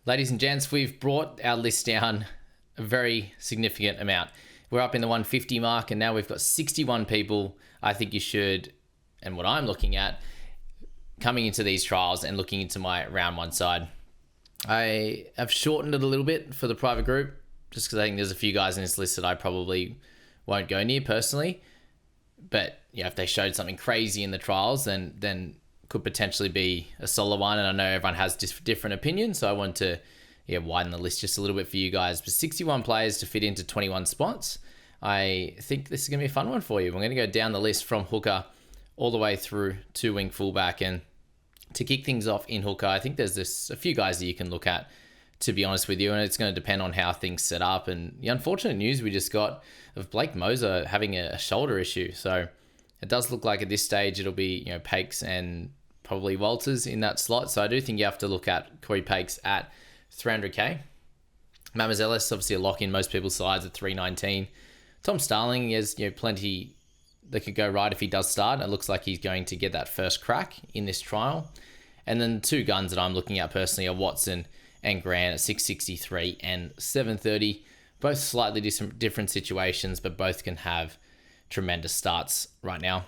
Ladies and gents, we've brought our list down a very significant amount. We're up in the 150 mark, and now we've got 61 people I think you should, and what I'm looking at, coming into these trials and looking into my round one side. I have shortened it a little bit for the private group, just because I think there's a few guys in this list that I probably won't go near personally. But if they showed something crazy in the trials, then could potentially be a solid one. And I know everyone has different opinions, so I want to widen the list just a little bit for you guys. But 61 players to fit into 21 spots. I think this is going to be a fun one for you. We're going to go down the list from hooker all the way through to wing fullback. And to kick things off in hooker, I think there's a few guys that you can look at, to be honest with you, and it's going to depend on how things set up. And the unfortunate news we just got of Blake Moser having a shoulder issue. So it does look like at this stage it'll be Pakes and probably Walters in that slot. So I do think you have to look at Corey Pakes at 300k. Mamazelis, obviously a lock in most people's sides at 319. Tom Starling has plenty that could go right if he does start. It looks like he's going to get that first crack in this trial. And then the two guns that I'm looking at personally are Watson and Grant at 663 and 730. Both slightly different situations, but both can have tremendous starts right now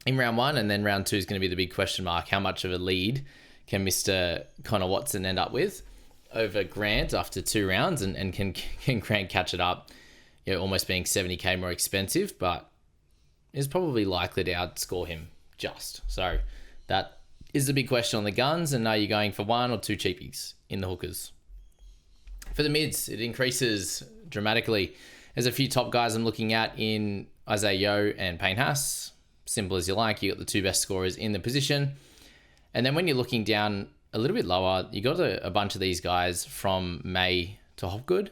in round one. And then round two is going to be the big question mark. How much of a lead can Mr. Connor Watson end up with over Grant after 2 rounds? And can Grant catch it up? Almost being 70k more expensive, but is probably likely to outscore him just. So that is the big question on the guns. And are you going for 1 or 2 cheapies in the hookers? For the mids, it increases dramatically. There's a few top guys I'm looking at in Isaiah Yeo and Payne Haas. Simple as you like. You got the 2 best scorers in the position. And then when you're looking down a little bit lower, you got a bunch of these guys from May to Hopgood.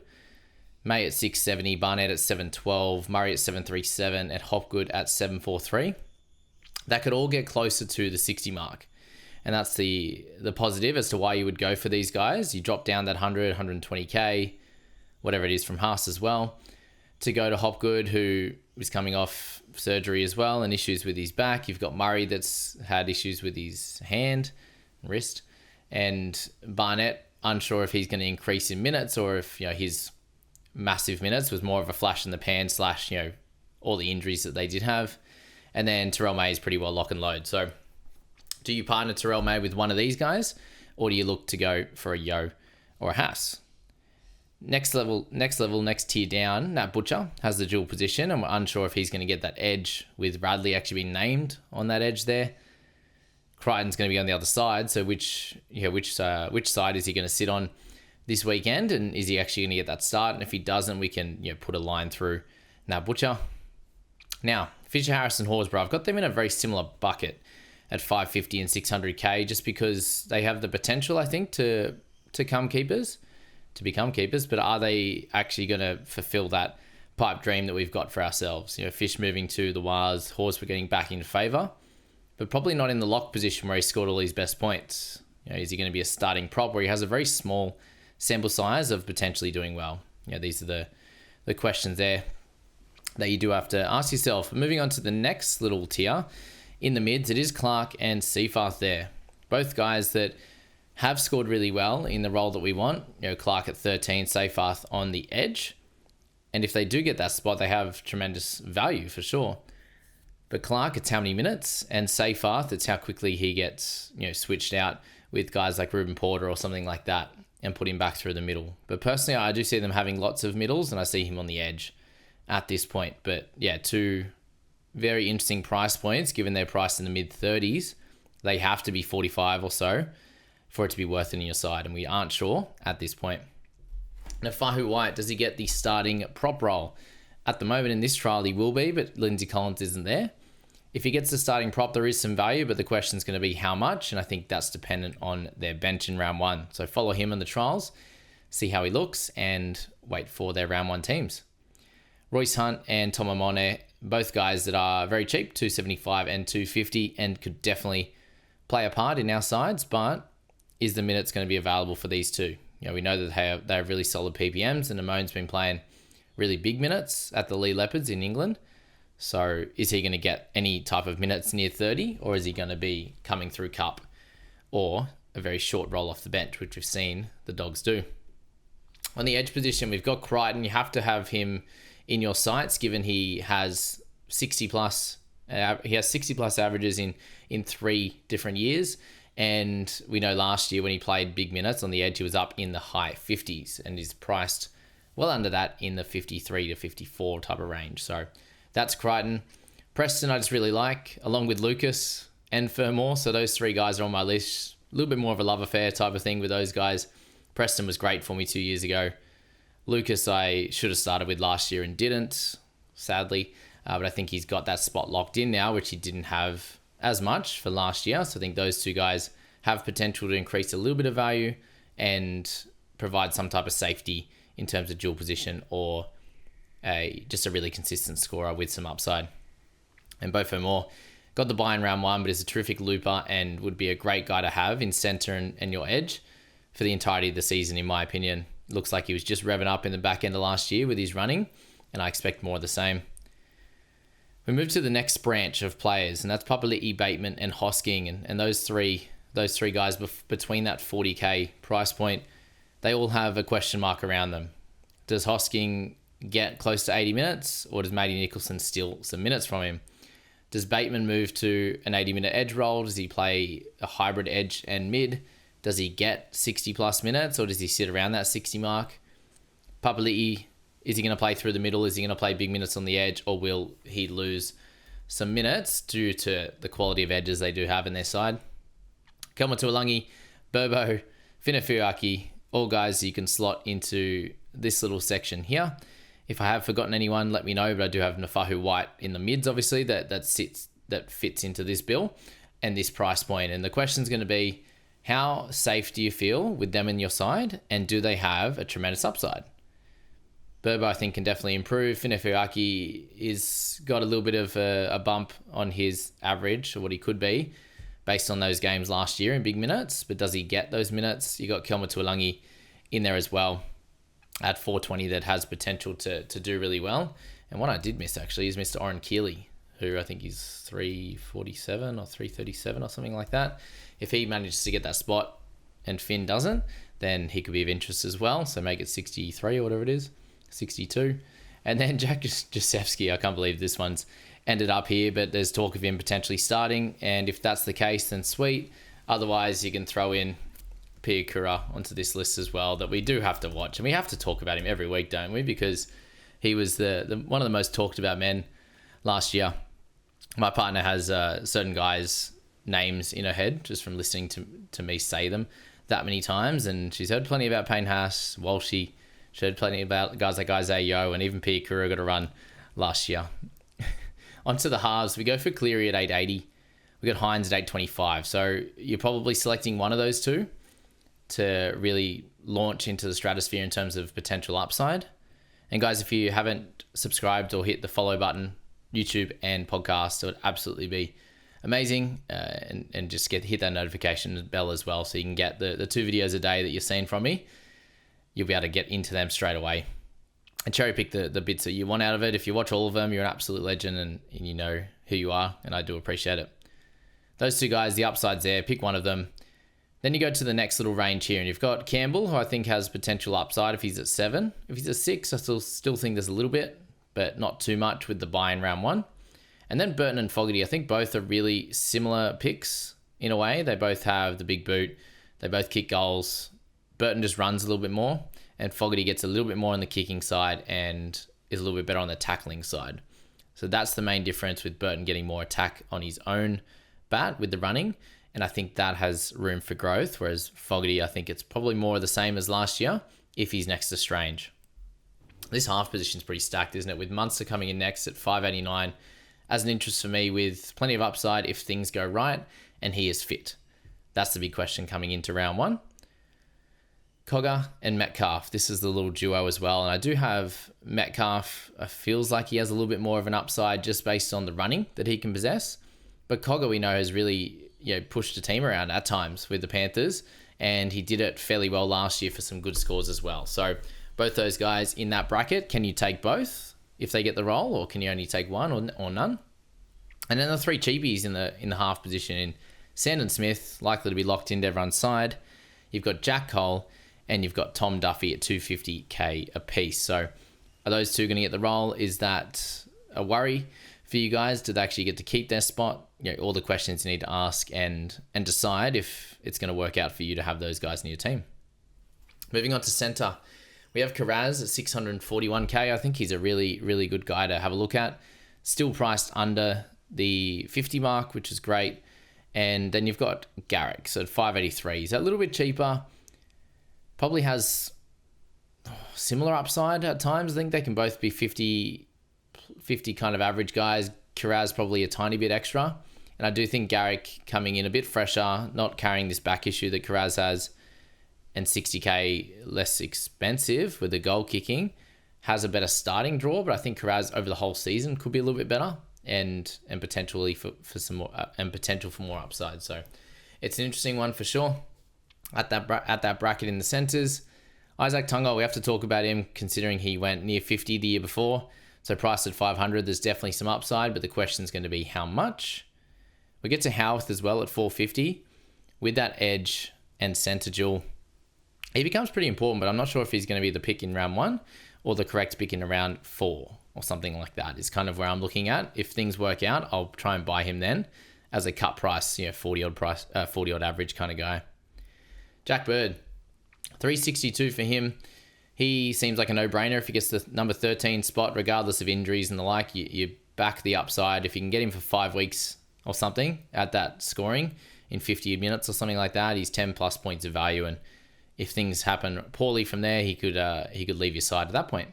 May at 670, Barnett at 712, Murray at 737, and Hopgood at 743. That could all get closer to the 60 mark. And that's the positive as to why you would go for these guys. You drop down that 100, 120k, whatever it is from Haas as well, to go to Hopgood, who is coming off surgery as well and issues with his back. You've got Murray that's had issues with his hand, wrist, and Barnett, unsure if he's going to increase in minutes or if his massive minutes was more of a flash in the pan / all the injuries that they did have. And then Terrell May is pretty well lock and load. So do you partner Terrell May with one of these guys, or do you look to go for a Yo or a Haas? Next tier down, Nat Butcher has the dual position, and we're unsure if he's going to get that edge with Radley actually being named on that edge there. Crichton's going to be on the other side, so which side is he going to sit on this weekend, and is he actually going to get that start? And if he doesn't, we can put a line through Nat Butcher. Now, Fisher, Harris, and Horsburgh, I've got them in a very similar bucket at 550 and 600k, just because they have the potential, I think, to become keepers. But are they actually going to fulfill that pipe dream that we've got for ourselves? Fish moving to the Wars, Horsburgh getting back into favour, but probably not in the lock position where he scored all his best points. Is he going to be a starting prop where he has a very small sample size of potentially doing well? These are the questions there that you do have to ask yourself. Moving on to the next little tier in the mids, it is Clark and Seafarth there. Both guys that have scored really well in the role that we want. Clark at 13, Seafarth on the edge. And if they do get that spot, they have tremendous value for sure. But Clark, it's how many minutes, and Seafarth, it's how quickly he gets switched out with guys like Ruben Porter or something like that and put him back through the middle. But personally, I do see them having lots of middles, and I see him on the edge at this point. But yeah, 2 very interesting price points, given their price in the mid-30s. They have to be 45 or so for it to be worth it in your side, and we aren't sure at this point. Now, Fahu White, does he get the starting prop role? At the moment in this trial, he will be, but Lindsay Collins isn't there. If he gets the starting prop, there is some value, but the question is going to be how much, and I think that's dependent on their bench in round 1. So follow him in the trials, see how he looks, and wait for their round 1 teams. Royce Hunt and Tom Amone, both guys that are very cheap, 275 and 250, and could definitely play a part in our sides, but is the minutes going to be available for these two? We know that they have really solid PPMs, and Amone's been playing really big minutes at the Lee Leopards in England. So is he going to get any type of minutes near 30, or is he going to be coming through Cup or a very short roll off the bench, which we've seen the Dogs do. On the edge position, we've got Crichton. You have to have him in your sights, given he has 60 plus. He has 60 plus averages in 3 different years. And we know last year when he played big minutes on the edge, he was up in the high 50s and is priced well under that in the 53 to 54 type of range. So that's Crichton. Preston I just really like, along with Lucas and Fermor. So those 3 guys are on my list. A little bit more of a love affair type of thing with those guys. Preston was great for me 2 years ago. Lucas I should have started with last year and didn't, sadly. But I think he's got that spot locked in now, which he didn't have as much for last year. So I think those 2 guys have potential to increase a little bit of value and provide some type of safety in terms of dual position or just a really consistent scorer with some upside. And Beau Fermor got the buy in round 1, but is a terrific looper and would be a great guy to have in centre and your edge for the entirety of the season, in my opinion. Looks like he was just revving up in the back end of last year with his running, and I expect more of the same. We move to the next branch of players, and that's Papali'i, Bateman, and Hosking, and those three guys between that 40k price point, they all have a question mark around them. Does Hosking get close to 80 minutes, or does Matty Nicholson steal some minutes from him? Does Bateman move to an 80-minute edge role? Does he play a hybrid edge and mid? Does he get 60 plus minutes, or does he sit around that 60 mark? Papali'i, is he going to play through the middle? Is he going to play big minutes on the edge, or will he lose some minutes due to the quality of edges they do have in their side? Kelma-Tuilagi, Burbo, Finafuaki, all guys you can slot into this little section here. If I have forgotten anyone, let me know, but I do have Nafahu White in the mids, obviously, that fits into this bill and this price point. And the question's going to be, how safe do you feel with them in your side, and do they have a tremendous upside? Burbo, I think, can definitely improve. Finafuaki is got a little bit of a bump on his average, or what he could be, based on those games last year in big minutes. But does he get those minutes? You got Kelma-Tuilagi in there as well at 420 that has potential to do really well. And what I did miss, actually, is Mr. Oren Keeley, who I think is 347 or 337 or something like that. If he manages to get that spot and Finn doesn't, then he could be of interest as well. So make it 63 or whatever it is, 62. And then Jack Josefsky, I can't believe this one's ended up here, but there's talk of him potentially starting. And if that's the case, then sweet. Otherwise, you can throw in Pia Kura onto this list as well, that we do have to watch. And we have to talk about him every week, don't we? Because he was the one of the most talked about men last year. My partner has certain guys' names in her head just from listening to me say them that many times, and she's heard plenty about Payne Haas, Walshy. She heard plenty about guys like Isaiah Yeo, and even Pia Kura got a run last year. Onto the halves, we go for Cleary at 880. We got Hines at 825. So you're probably selecting one of those two to really launch into the stratosphere in terms of potential upside. And guys, if you haven't subscribed or hit the follow button, YouTube and podcast, it would absolutely be amazing. And just hit that notification bell as well, so you can get the 2 videos a day that you're seeing from me. You'll be able to get into them straight away and cherry pick the bits that you want out of it. If you watch all of them, you're an absolute legend, and you know who you are, and I do appreciate it. Those 2 guys, the upside's there. Pick one of them. Then you go to the next little range here, and you've got Campbell, who I think has potential upside if he's at 7. If he's at 6, I still think there's a little bit, but not too much with the buy in round 1. And then Burton and Fogarty, I think both are really similar picks in a way. They both have the big boot. They both kick goals. Burton just runs a little bit more, and Fogarty gets a little bit more on the kicking side and is a little bit better on the tackling side. So that's the main difference, with Burton getting more attack on his own bat with the running, and I think that has room for growth, whereas Fogarty, I think it's probably more of the same as last year if he's next to Strange. This half position is pretty stacked, isn't it? With Munster coming in next at 589 as an interest for me, with plenty of upside if things go right and he is fit. That's the big question coming into round 1. Cogger and Metcalf. This is the little duo as well. And I do have Metcalf. Feels like he has a little bit more of an upside just based on the running that he can possess. But Cogger, we know, has really pushed the team around at times with the Panthers. And he did it fairly well last year for some good scores as well. So both those guys in that bracket, can you take both if they get the role, or can you only take one or none? And then the 3 cheapies in the half position in Sandon Smith, likely to be locked into everyone's side. You've got Jack Cole, and you've got Tom Duffy at 250k apiece. So are those two going to get the role? Is that a worry for you guys? Do they actually get to keep their spot? All the questions you need to ask and decide if it's going to work out for you to have those guys in your team. Moving on to centre, we have Karaz at 641k. I think he's a really, really good guy to have a look at. Still priced under the 50 mark, which is great. And then you've got Garrick, so at 583. He's a little bit cheaper. Probably has similar upside at times. I think they can both be 50 kind of average guys. Karaz probably a tiny bit extra. And I do think Garrick coming in a bit fresher, not carrying this back issue that Karaz has, and 60k less expensive with the goal kicking, has a better starting draw. But I think Karaz over the whole season could be a little bit better and potentially for some more and potential for more upside. So it's an interesting one for sure. At that bracket in the centres, Isaac Tungo, we have to talk about him considering he went near 50 the year before. So priced at 500, there's definitely some upside, but the question is going to be how much. We get to Howarth as well at 450. With that edge and centre duel, he becomes pretty important, but I'm not sure if he's going to be the pick in round 1 or the correct pick in round 4 or something like that is kind of where I'm looking at. If things work out, I'll try and buy him then as a cut price, 40 odd average kind of guy. Jack Bird, 362 for him. He seems like a no-brainer if he gets the number 13 spot, regardless of injuries and the like. You back the upside. If you can get him for 5 weeks or something at that scoring in 50 minutes or something like that, he's 10 plus points of value. And if things happen poorly from there, he could leave your side at that point.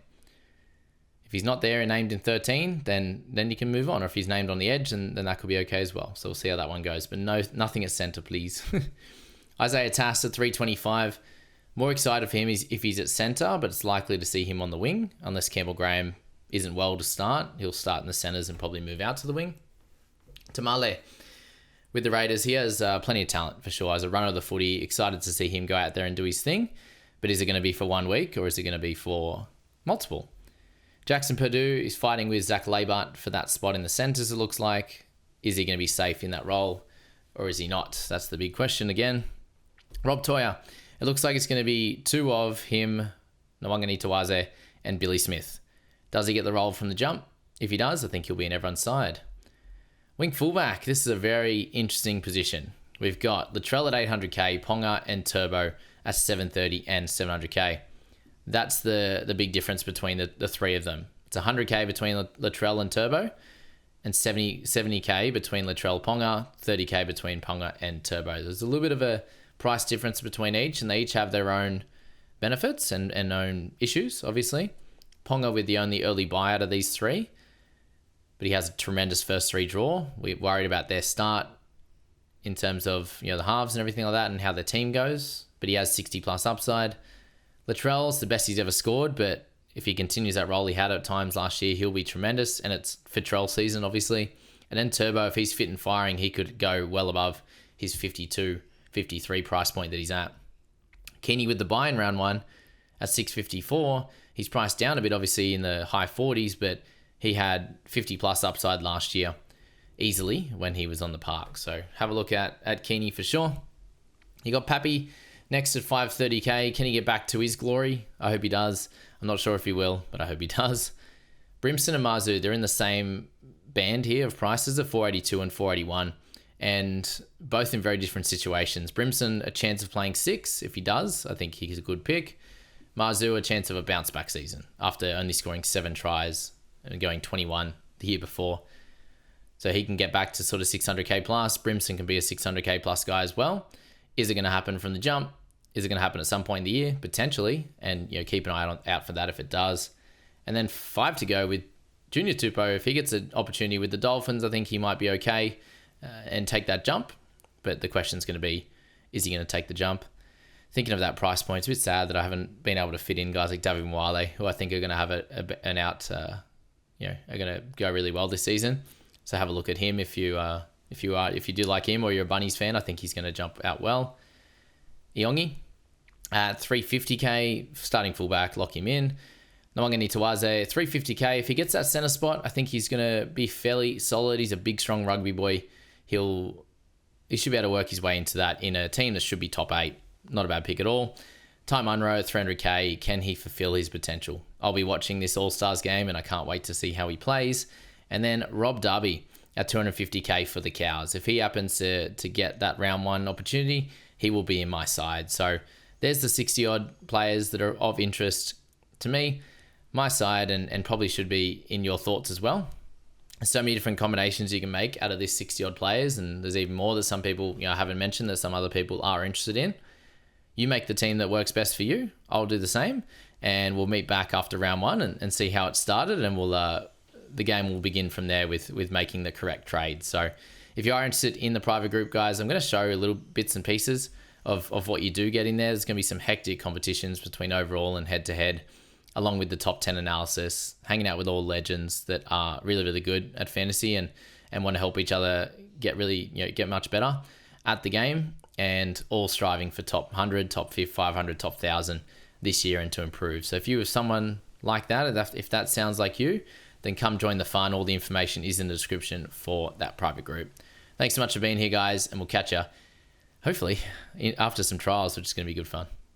If he's not there and named in 13, then you can move on. Or if he's named on the edge, then that could be okay as well. So we'll see how that one goes. But nothing at centre, please. Isaiah Tass at 325. More excited for him if he's at centre, but it's likely to see him on the wing. Unless Campbell Graham isn't well to start. He'll start in the centres and probably move out to the wing. Tamale with the Raiders, he has plenty of talent for sure. As a runner of the footy, excited to see him go out there and do his thing. But is it going to be for 1 week or is it going to be for multiple? Jackson Purdue is fighting with Zach Labart for that spot in the centres, it looks like. Is he going to be safe in that role or is he not? That's the big question again. Rob Toya, it looks like it's going to be 2 of him, Nwangani Tawaze, and Billy Smith. Does he get the role from the jump? If he does, I think he'll be in everyone's side. Wing fullback, this is a very interesting position. We've got Latrell at 800k, Ponga and Turbo at 730 and 700k. That's the big difference between the three of them. It's 100k between Latrell and Turbo, and 70k between Latrell Ponga, 30k between Ponga and Turbo. There's a little bit of a price difference between each, and they each have their own benefits and own issues, obviously. Ponga with the only early buy out of these three, but he has a tremendous first 3 draw. We're worried about their start in terms of the halves and everything like that and how their team goes, but he has 60 plus upside. Latrell's the best he's ever scored, but if he continues that role he had at times last year, he'll be tremendous, and it's Fitrell season, obviously. And then Turbo, if he's fit and firing, he could go well above his 52, 53 price point that he's at. Keeney with the buy in round 1 at 654. He's priced down a bit, obviously, in the high 40s, but he had 50 plus upside last year easily when he was on the park. So have a look at Keeney for sure. You got Pappy next at 530k. Can he get back to his glory? I hope he does. I'm not sure if he will, but I hope he does. Brimson and Marzu, they're in the same band here of prices of 482 and 481, and both in very different situations. Brimson, a chance of playing 6 if he does. I think he's a good pick. Marzu, a chance of a bounce back season after only scoring 7 tries and going 21 the year before. So he can get back to sort of 600k plus. Brimson can be a 600k plus guy as well. Is it going to happen from the jump? Is it going to happen at some point in the year? Potentially. And keep an eye out for that if it does. And then 5 to go with Junior Tupou. If he gets an opportunity with the Dolphins, I think he might be okay and take that jump. But the question is going to be, is he going to take the jump? Thinking of that price point, it's a bit sad that I haven't been able to fit in guys like David Mwale, who I think are going to have an out, are going to go really well this season. So have a look at him if you do like him or you're a Bunnies fan. I think he's going to jump out well. Iongi at 350k, starting fullback, lock him in. Nwangani Tawaze, 350k. If he gets that centre spot, I think he's going to be fairly solid. He's a big, strong rugby boy. He'll he should be able to work his way into that in a team that should be top 8. Not a bad pick at all. Ty Munro, 300k. Can he fulfill his potential? I'll be watching this All-Stars game and I can't wait to see how he plays. And then Rob Darby at 250k for the Cows. If he happens to get that round 1 opportunity, he will be in my side. So there's the 60-odd players that are of interest to me, my side, and probably should be in your thoughts as well. There's so many different combinations you can make out of these 60-odd players, and there's even more that some people haven't mentioned that some other people are interested in. You make the team that works best for you. I'll do the same, and we'll meet back after round 1 and see how it started, and the game will begin from there with making the correct trade. So if you are interested in the private group, guys, I'm going to show you little bits and pieces of what you do get in there. There's going to be some hectic competitions between overall and head-to-head, along with the top 10 analysis, hanging out with all legends that are really, really good at fantasy and want to help each other get much better at the game, and all striving for top 100, top 500, top 1,000 this year and to improve. So if you are someone like that, if that sounds like you, then come join the fun. All the information is in the description for that private group. Thanks so much for being here, guys, and we'll catch you hopefully after some trials, which is going to be good fun.